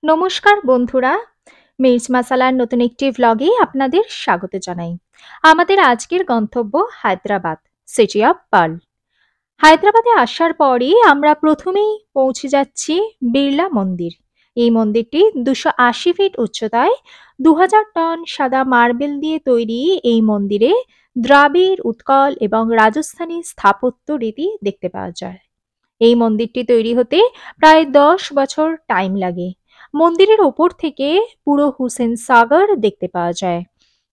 নমস্কার বন্ধুরা, মির্চ মাসালার নতুন একটি ভ্লগে আপনাদের স্বাগত জানাই। আমাদের আজকের গন্তব্য হায়দ্রাবাদ, সিটি অফ পার্ল। হায়দ্রাবাদে আসার পরই আমরা প্রথমেই পৌঁছে যাচ্ছি বিড়লা মন্দির। এই মন্দিরটি 280 ফিট উচ্চতায় 2000 টন সাদা মার্বেল দিয়ে তৈরি। এই মন্দিরে দ্রাবিড়, উৎকল এবং রাজস্থানী স্থাপত্য রীতি দেখতে পাওয়া যায়। এই মন্দিরটি তৈরি হতে প্রায় 10 বছর টাইম লাগে। মন্দিরের ওপর থেকে পুরো হুসেন সাগর দেখতে পাওয়া যায়।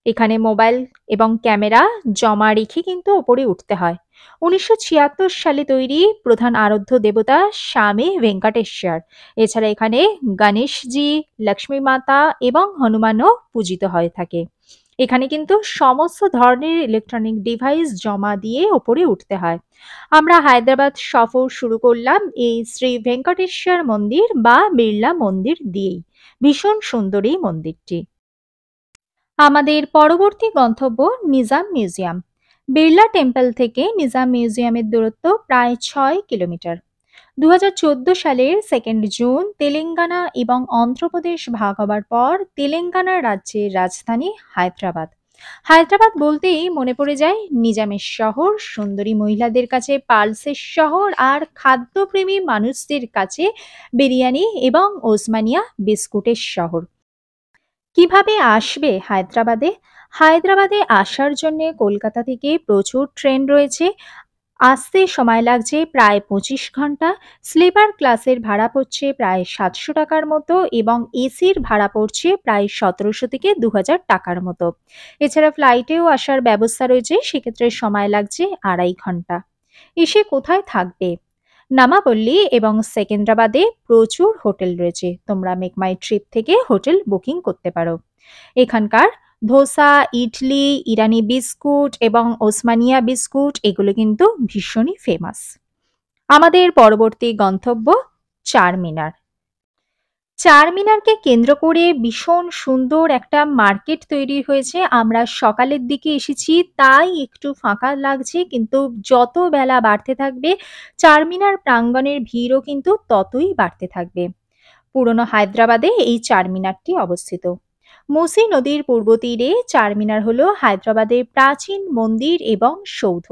এখানে মোবাইল এবং ক্যামেরা জমা রেখে কিন্তু ওপরে উঠতে হয়। 1976 সালে তৈরি। প্রধান আরাধ্য দেবতা স্বামী ভেঙ্কটেশ্বর। এছাড়া এখানে গণেশজি, লক্ষ্মী মাতা এবং হনুমানও পূজিত হয়ে থাকে। এখানে কিন্তু সমস্ত ধরনের ইলেকট্রনিক ডিভাইস জমা দিয়ে ওপরে উঠতে হয়। আমরা হায়দ্রাবাদ সফর শুরু করলাম এই শ্রী ভেঙ্কটেশ্বর মন্দির বা বিড়লা মন্দির দিয়েই। ভীষণ সুন্দর এই মন্দিরটি। আমাদের পরবর্তী গন্তব্য নিজাম মিউজিয়াম। বিড়লা টেম্পল থেকে নিজাম মিউজিয়ামের দূরত্ব প্রায় 6 কিলোমিটার। 2014 সালের 2 জুন তেলেঙ্গানা এবং অন্ধ্রপ্রদেশ ভাগ হবার পর তেলেঙ্গানা রাজ্যের রাজধানী হায়দ্রাবাদ। হায়দ্রাবাদ বলতেই মনে পড়ে যায় নিজামের শহর, সুন্দরী মহিলাদের কাছে পালসের শহর, আর খাদ্যপ্রেমী মানুষদের কাছে বিরিয়ানি এবং ওসমানিয়া বিস্কুটের শহর। কিভাবে আসবে হায়দ্রাবাদে? হায়দ্রাবাদে আসার জন্য কলকাতা থেকে প্রচুর ট্রেন রয়েছে। আসতে সময় লাগছে প্রায় 25 ঘন্টা। স্লিপার ক্লাসের ভাড়া পড়ছে প্রায় 700 টাকার মতো এবং এসির ভাড়া পড়ছে প্রায় 1700 থেকে 2000 টাকার মতো। এছাড়া ফ্লাইটেও আসার ব্যবস্থা রয়েছে, সেক্ষেত্রে সময় লাগছে 2.5 ঘন্টা। এসে কোথায় থাকবে? নামাপল্লী এবং সেকেন্দ্রাবাদে প্রচুর হোটেল রয়েছে। তোমরা মেক মাই ট্রিপ থেকে হোটেল বুকিং করতে পারো। এখানকার ধোসা, ইডলি, ইরানি বিস্কুট এবং ওসমানিয়া বিস্কুট এগুলো কিন্তু ভীষণই ফেমাস। আমাদের পরবর্তী গন্তব্য চারমিনার। চারমিনারকে কেন্দ্র করে ভীষণ সুন্দর একটা মার্কেট তৈরি হয়েছে। আমরা সকালের দিকে এসেছি তাই একটু ফাঁকা লাগছে, কিন্তু যত বেলা বাড়তে থাকবে চারমিনার প্রাঙ্গণের ভিড়ও কিন্তু ততই বাড়তে থাকবে। পুরনো হায়দ্রাবাদে এই চারমিনারটি অবস্থিত। মুসি নদীর পূর্ব তীরে চারমিনার হলো হায়দ্রাবাদের প্রাচীন মন্দির এবং সৌধ।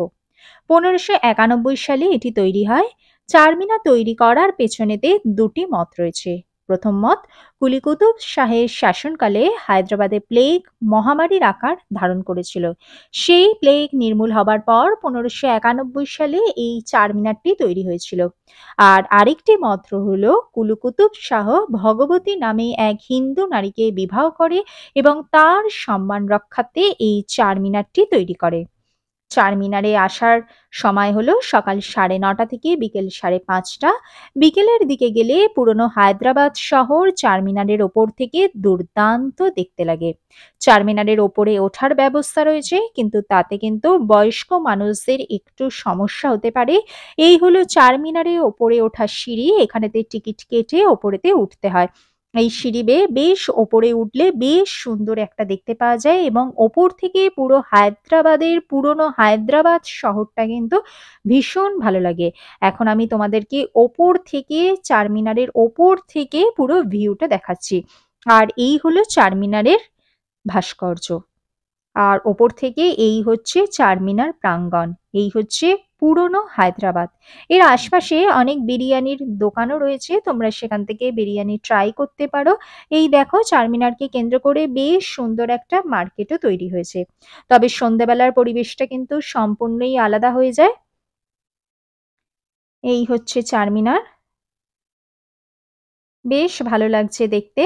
1591 সালে এটি তৈরি হয়। চারমিনার তৈরি করার পেছনেতে দুটি মত রয়েছে। প্রথম মত, কুলি কুতুব শাহের শাসনকালে হায়দ্রাবাদে প্লেগ মহামারীর আকার ধারণ করেছিল। সেই প্লেগ নির্মূল হবার পর 1591 সালে এই চারমিনারটি তৈরি হয়েছিল। আর আরেকটি মত হলো কুলি কুতুব শাহ ভগবতী নামে এক হিন্দু নারীকে বিবাহ করে এবং তার সম্মান রক্ষার্থে এই চারমিনারটি তৈরি করে। চারমিনারে আসার সময় হলো সকাল 9:30 থেকে বিকেল 5:30। বিকেলের দিকে গেলে পুরনো হায়দ্রাবাদ শহর চারমিনারের ওপর থেকে দুর্দান্ত দেখতে লাগে। চারমিনারের ওপরে ওঠার ব্যবস্থা রয়েছে, কিন্তু তাতে কিন্তু বয়স্ক মানুষদের একটু সমস্যা হতে পারে। এই হলো চারমিনারে ওপরে ওঠার সিঁড়ি। এখানেতে টিকিট কেটে ওপরেতে উঠতে হয়। এই সিঁড়ি বেয়ে বেশ ওপরে উঠলে বেশ সুন্দর একটা দেখতে পাওয়া যায় এবং ওপর থেকে পুরো হায়দ্রাবাদের পুরনো হায়দ্রাবাদ শহরটা কিন্তু ভীষণ ভালো লাগে। এখন আমি তোমাদেরকে ওপর থেকে চারমিনারের ওপর থেকে পুরো ভিউটা দেখাচ্ছি। আর এই হলো চারমিনারের ভাস্কর্য। আর ওপর থেকে এই হচ্ছে চারমিনার প্রাঙ্গণ। এই হচ্ছে পুরনো হায়দ্রাবাদ। এর আশপাশে অনেক বিরিয়ানির দোকানও রয়েছে, তোমরা সেখান থেকে বিরিয়ানি ট্রাই করতে পারো। এই দেখো চারমিনারকে কেন্দ্র করে বেশ সুন্দর একটা মার্কেটও তৈরি হয়েছে। তবে সন্ধ্যাবেলার পরিবেশটা কিন্তু সম্পূর্ণই আলাদা হয়ে যায়। এই হচ্ছে চারমিনার, বেশ ভালো লাগছে দেখতে।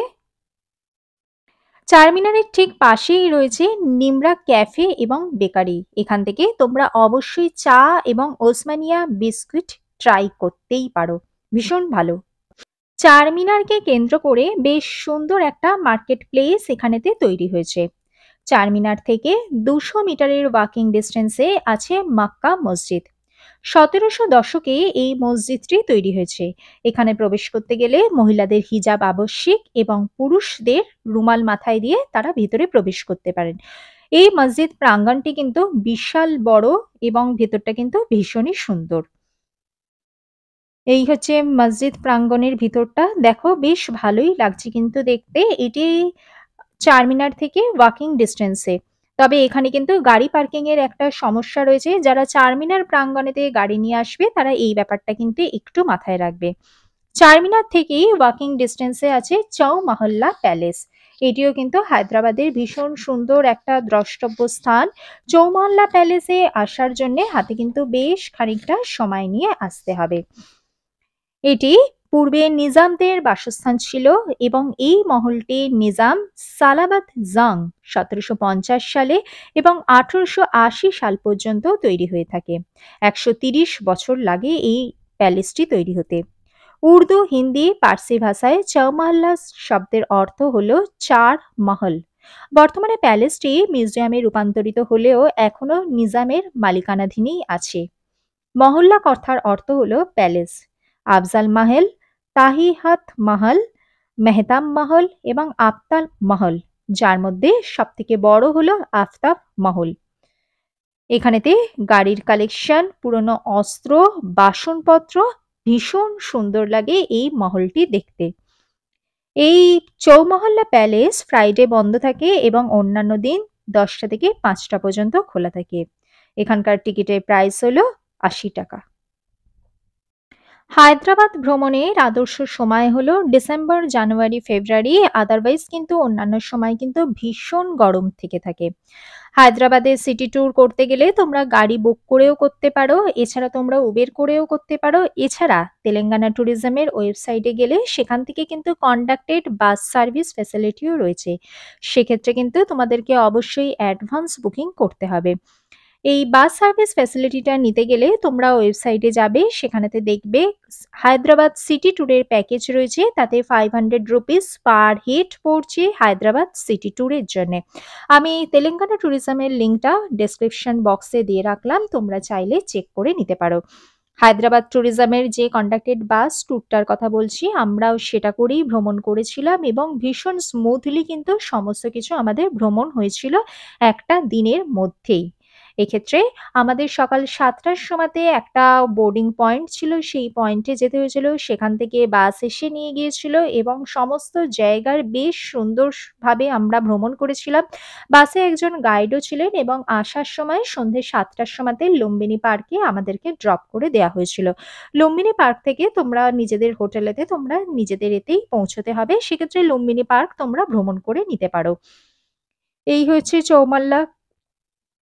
চারমিনারের ঠিক পাশেই রয়েছে নিমরা ক্যাফে এবং বেকারি। এখান থেকে তোমরা অবশ্যই চা এবং ওসমানিয়া বিস্কুট ট্রাই করতেই পারো, ভীষণ ভালো। চারমিনারকে কেন্দ্র করে বেশ সুন্দর একটা মার্কেট প্লেস এখানেতে তৈরি হয়েছে। চারমিনার থেকে 200 মিটারের ওয়াকিং ডিস্টেন্সে আছে মাক্কা মসজিদ। 1700 দশকে এই মসজিদটি তৈরি হয়েছে। এখানে প্রবেশ করতে গেলে মহিলাদের হিজাব আবশ্যিক এবং পুরুষদের রুমাল মাথায় দিয়ে তারা ভিতরে প্রবেশ করতে পারেন। এই মসজিদ প্রাঙ্গণটি কিন্তু বিশাল বড় এবং ভেতরটা কিন্তু ভীষণই সুন্দর। এই হচ্ছে মসজিদ প্রাঙ্গণের ভিতরটা। দেখো বেশ ভালোই লাগছে কিন্তু দেখতে। এটি চারমিনার থেকে ওয়াকিং ডিসটেন্সে। তবে এখানে কিন্তু গাড়ি পার্কিং এর একটা সমস্যা রয়েছে। যারা চারমিনার প্রাঙ্গণেতে গাড়ি নিয়ে আসবে তারা এই ব্যাপারটা কিন্তু একটু মাথায় রাখবে। চারমিনার থেকেই ওয়াকিং ডিসটেন্সে আছে চৌমহল্লা প্যালেস। এটিও কিন্তু হায়দ্রাবাদের ভীষণ সুন্দর একটা দ্রষ্টব্য স্থান। চৌমহল্লা প্যালেসে আসার জন্যে হাতে কিন্তু বেশ খানিকটা সময় নিয়ে আসতে হবে। এটি পূর্বে নিজামদের বাসস্থান ছিল এবং এই মহলটি নিজাম সালাবাত জং ১৭৫০ সালে এবং ১৮৮০ সাল পর্যন্ত তৈরি হয়ে থাকে। ১৩০ বছর লাগে এই প্যালেসটি তৈরি হতে। উর্দু, হিন্দি, পার্সি ভাষায় চৌমাল্লা শব্দের অর্থ হলো চার মহল। বর্তমানে প্যালেসটি মিউজিয়ামে রূপান্তরিত হলেও এখনো নিজামের মালিকানাধীনেই আছে। মহল্লা কথার অর্থ হলো প্যালেস। আফজাল মাহেল, তাহিহাত মহল, মেহতাব মহল এবং আফতাল মহল, যার মধ্যে সবথেকে বড় হলো আফতাব মহল। এখানেতে গাড়ির কালেকশন, পুরনো অস্ত্র, বাসনপত্র, ভীষণ সুন্দর লাগে এই মহলটি দেখতে। এই চৌমহল্লা প্যালেস ফ্রাইডে বন্ধ থাকে এবং অন্যান্য দিন ১০টা থেকে ৫টা পর্যন্ত খোলা থাকে। এখানকার টিকিটের প্রাইস হলো ৮০ টাকা। হায়দ্রাবাদ ভ্রমণের আদর্শ সময় হলো ডিসেম্বর, জানুয়ারি, ফেব্রুয়ারি। আদারওয়াইজ কিন্তু অন্যান্য সময় কিন্তু ভীষণ গরম থেকে থাকে। হায়দ্রাবাদে সিটি ট্যুর করতে গেলে তোমরা গাড়ি বুক করেও করতে পারো, এছাড়া তোমরা উবের করেও করতে পারো। এছাড়া তেলেঙ্গানা ট্যুরিজমের ওয়েবসাইটে গেলে সেখান থেকে কিন্তু কন্ডাক্টেড বাস সার্ভিস ফ্যাসিলিটিও রয়েছে। সেক্ষেত্রে কিন্তু তোমাদেরকে অবশ্যই অ্যাডভান্স বুকিং করতে হবে। এই বাস সার্ভিস ফ্যাসিলিটিটা নিতে গেলে তোমরা ওয়েবসাইটে যাবে, সেখানেতে দেখবে হায়দ্রাবাদ সিটি ট্যুরের প্যাকেজ রয়েছে, তাতে 500 রুপিস পার হেড পড়ছে হায়দ্রাবাদ সিটি ট্যুরের জন্য। আমি তেলেঙ্গানা ট্যুরিজমের লিঙ্কটা ডেসক্রিপশন বক্সে দিয়ে রাখলাম, তোমরা চাইলে চেক করে নিতে পারো। হায়দ্রাবাদ ট্যুরিজমের যে কন্ডাক্টেড বাস ট্যুরটার কথা বলছি, আমরাও সেটা করেই ভ্রমণ করেছিলাম এবং ভীষণ স্মুথলি কিন্তু সমস্ত কিছু আমাদের ভ্রমণ হয়েছিল একটা দিনের মধ্যেই। এক্ষেত্রে আমাদের সকাল ৭টার সময়তে একটা বোর্ডিং পয়েন্ট ছিল, সেই পয়েন্টে যেতে হয়েছিল। সেখান থেকে বাস এসে নিয়ে গিয়েছিল এবং সমস্ত জায়গার বেশ সুন্দরভাবে আমরা ভ্রমণ করেছিলাম। বাসে একজন গাইডও ছিলেন এবং আসার সময় সন্ধ্যে ৭টার সময়তে লুম্বিনী পার্কে আমাদেরকে ড্রপ করে দেওয়া হয়েছিল। লুম্বিনী পার্ক থেকে তোমরা নিজেদের হোটেলেতে তোমরা নিজেদের এতেই পৌঁছতে হবে। সেক্ষেত্রে লুম্বিনী পার্ক তোমরা ভ্রমণ করে নিতে পারো। এই হচ্ছে চৌমাল্লা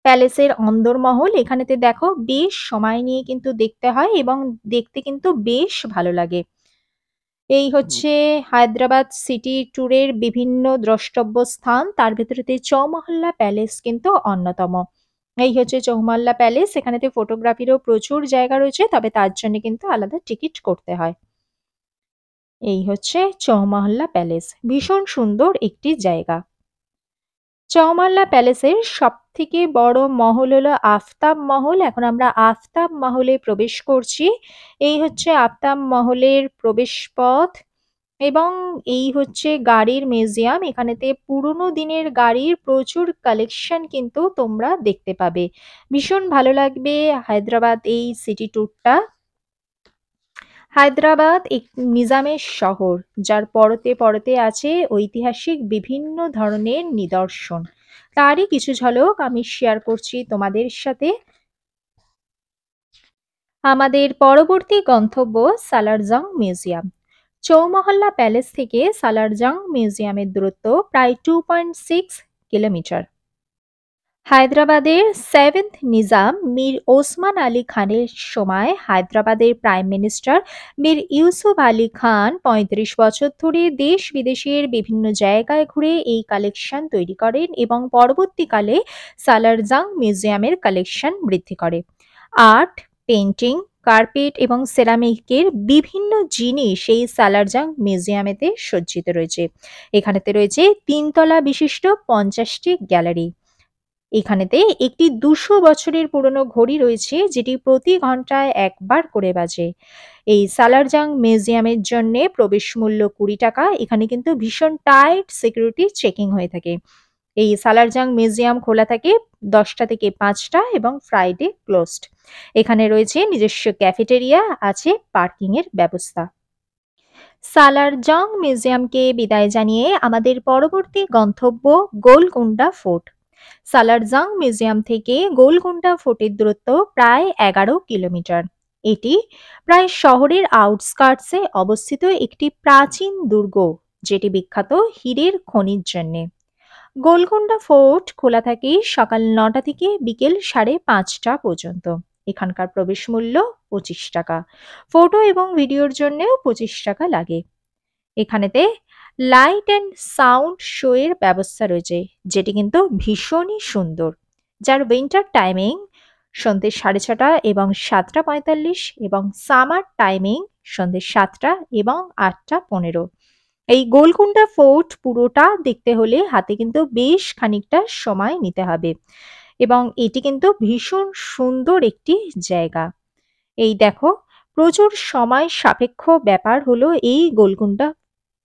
প্যালেসের অন্দরমহল। এখানেতে দেখো বেশ সময় নিয়ে কিন্তু দেখতে হয় এবং দেখতে কিন্তু বেশ ভালো লাগে। এই হচ্ছে হায়দ্রাবাদ সিটি ট্যুরের বিভিন্ন দ্রষ্টব্য স্থান, তার ভেতরেতে চৌমহল্লা প্যালেস কিন্তু অন্যতম। এই হচ্ছে চৌমহল্লা প্যালেস। এখানেতে ফটোগ্রাফিরও প্রচুর জায়গা রয়েছে, তবে তার জন্য কিন্তু আলাদা টিকিট করতে হয়। এই হচ্ছে চৌমহল্লা প্যালেস, ভীষণ সুন্দর একটি জায়গা। চৌমাল্লা প্যালেসের সবথেকে বড় মহল হলো আফতাব মহল। এখন আমরা আফতাব মহলে প্রবেশ করছি। এই হচ্ছে আফতাব মহলের প্রবেশপথ এবং এই হচ্ছে গাড়ির মিউজিয়াম। এখানেতে পুরোনো দিনের গাড়ির প্রচুর কালেকশন কিন্তু তোমরা দেখতে পাবে। ভীষণ ভালো লাগবে হায়দ্রাবাদ এই সিটি ট্যুরটা। হায়দ্রাবাদ এক নিজামের শহর, যার পরতে পরতে আছে ঐতিহাসিক বিভিন্ন ধরনের নিদর্শন। তারই কিছু ঝলক আমি শেয়ার করছি তোমাদের সাথে। আমাদের পরবর্তী গন্তব্য সালারজং মিউজিয়াম। চৌমহল্লা প্যালেস থেকে সালারজং মিউজিয়ামের দূরত্ব প্রায় 2.6 কিলোমিটার। হায়দ্রাবাদের সেভেন্থ নিজাম মীর ওসমান আলী খানের সময় হায়দ্রাবাদের প্রাইম মিনিস্টার মীর ইউসুফ আলী খান ৩৫ বছর ধরে দেশ বিদেশের বিভিন্ন জায়গায় ঘুরে এই কালেকশন তৈরি করেন এবং পরবর্তীকালে সালারজাং মিউজিয়ামের কালেকশন বৃদ্ধি করে। আর্ট, পেন্টিং, কার্পেট এবং সেরামিকের বিভিন্ন জিনিস এই সালারজাং মিউজিয়ামেতে সজ্জিত রয়েছে। এখানেতে রয়েছে ৩ তলা বিশিষ্ট ৫০টি গ্যালারি। এখানেতে একটি ২০০ বছরের পুরনো ঘড়ি রয়েছে, যেটি প্রতি ঘন্টায় একবার করে বাজে। এই সালারজাং মিউজিয়ামের জন্য প্রবেশ মূল্য ২০ টাকা। এখানে কিন্তু ভীষণ টাইট সিকিউরিটি চেকিং হয়ে থাকে। এই সালারজাং মিউজিয়াম খোলা থাকে ১০টা থেকে ৫টা এবং ফ্রাইডে ক্লোজড। এখানে রয়েছে নিজস্ব ক্যাফেটেরিয়া, আছে পার্কিং এর ব্যবস্থা। সালারজং মিউজিয়ামকে বিদায় জানিয়ে আমাদের পরবর্তী গন্তব্য গোলকুন্ডা ফোর্ট। সালারজং মিউজিয়াম থেকে গোলকুন্ডা ফোর্টের দূরত্ব প্রায় ১১ কিলোমিটার। এটি প্রায় শহরের আউটস্কার্টসে অবস্থিত একটি প্রাচীন দুর্গ, যেটি বিখ্যাত হীরের খনির জন্যে। গোলকুন্ডা ফোর্ট খোলা থাকে সকাল ৯টা থেকে বিকেল ৫:৩০ পর্যন্ত। এখানকার প্রবেশ মূল্য ২৫ টাকা। ফটো এবং ভিডিওর জন্যেও ২৫ টাকা লাগে। এখানেতে লাইট অ্যান্ড সাউন্ড শো এর ব্যবস্থা রয়েছে, যেটি কিন্তু ভীষণই সুন্দর, যার উইন্টার টাইমিং সন্ধ্যে ৬:৩০ এবং ৭:৪৫ এবং সামার টাইমিং সন্ধ্যে ৭টা এবং ৮:১৫। এই গোলকুন্ডা ফোর্ট পুরোটা দেখতে হলে হাতে কিন্তু বেশ খানিকটা সময় নিতে হবে এবং এটি কিন্তু ভীষণ সুন্দর একটি জায়গা। এই দেখো, প্রচুর সময় সাপেক্ষ ব্যাপার হলো এই গোলকুন্ডা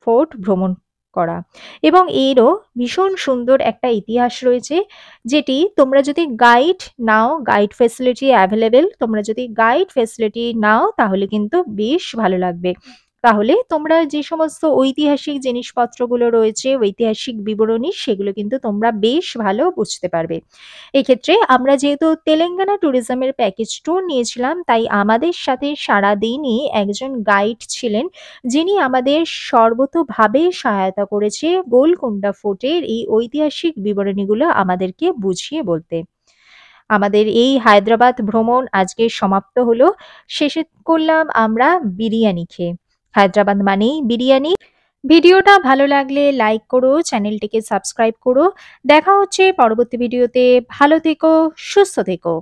ফোর্ট ভ্রমণ করা, এবং এরও ভীষণ সুন্দর একটা ইতিহাস রয়েছে, যেটি তোমরা যদি গাইড নাও, গাইড ফেসিলিটি অ্যাভেলেবেল, তোমরা যদি গাইড ফেসিলিটি নাও তাহলে কিন্তু বেশ ভালো লাগবে। তাহলে তোমরা যে সমস্ত ঐতিহাসিক জিনিসপত্রগুলো রয়েছে, ঐতিহাসিক বিবরণী, সেগুলো কিন্তু তোমরা বেশ ভালো বুঝতে পারবে। এক্ষেত্রে আমরা যেহেতু তেলেঙ্গানা ট্যুরিজমের প্যাকেজ ট্যুর নিয়েছিলাম, তাই আমাদের সাথে সারাদিনই একজন গাইড ছিলেন, যিনি আমাদের সর্বতোভাবে সহায়তা করেছে গোলকুন্ডা ফোর্টের এই ঐতিহাসিক বিবরণীগুলো আমাদেরকে বুঝিয়ে বলতে। আমাদের এই হায়দ্রাবাদ ভ্রমণ আজকে সমাপ্ত হলো। শেষে করলাম আমরা বিরিয়ানি খেয়ে। হায়দ্রাবাদ মানেই বিরিয়ানি। ভিডিওটা ভালো লাগলে লাইক করো, চ্যানেলটিকে সাবস্ক্রাইব করো। দেখা হচ্ছে পরবর্তী ভিডিওতে। ভালো থেকো, সুস্থ থেকো।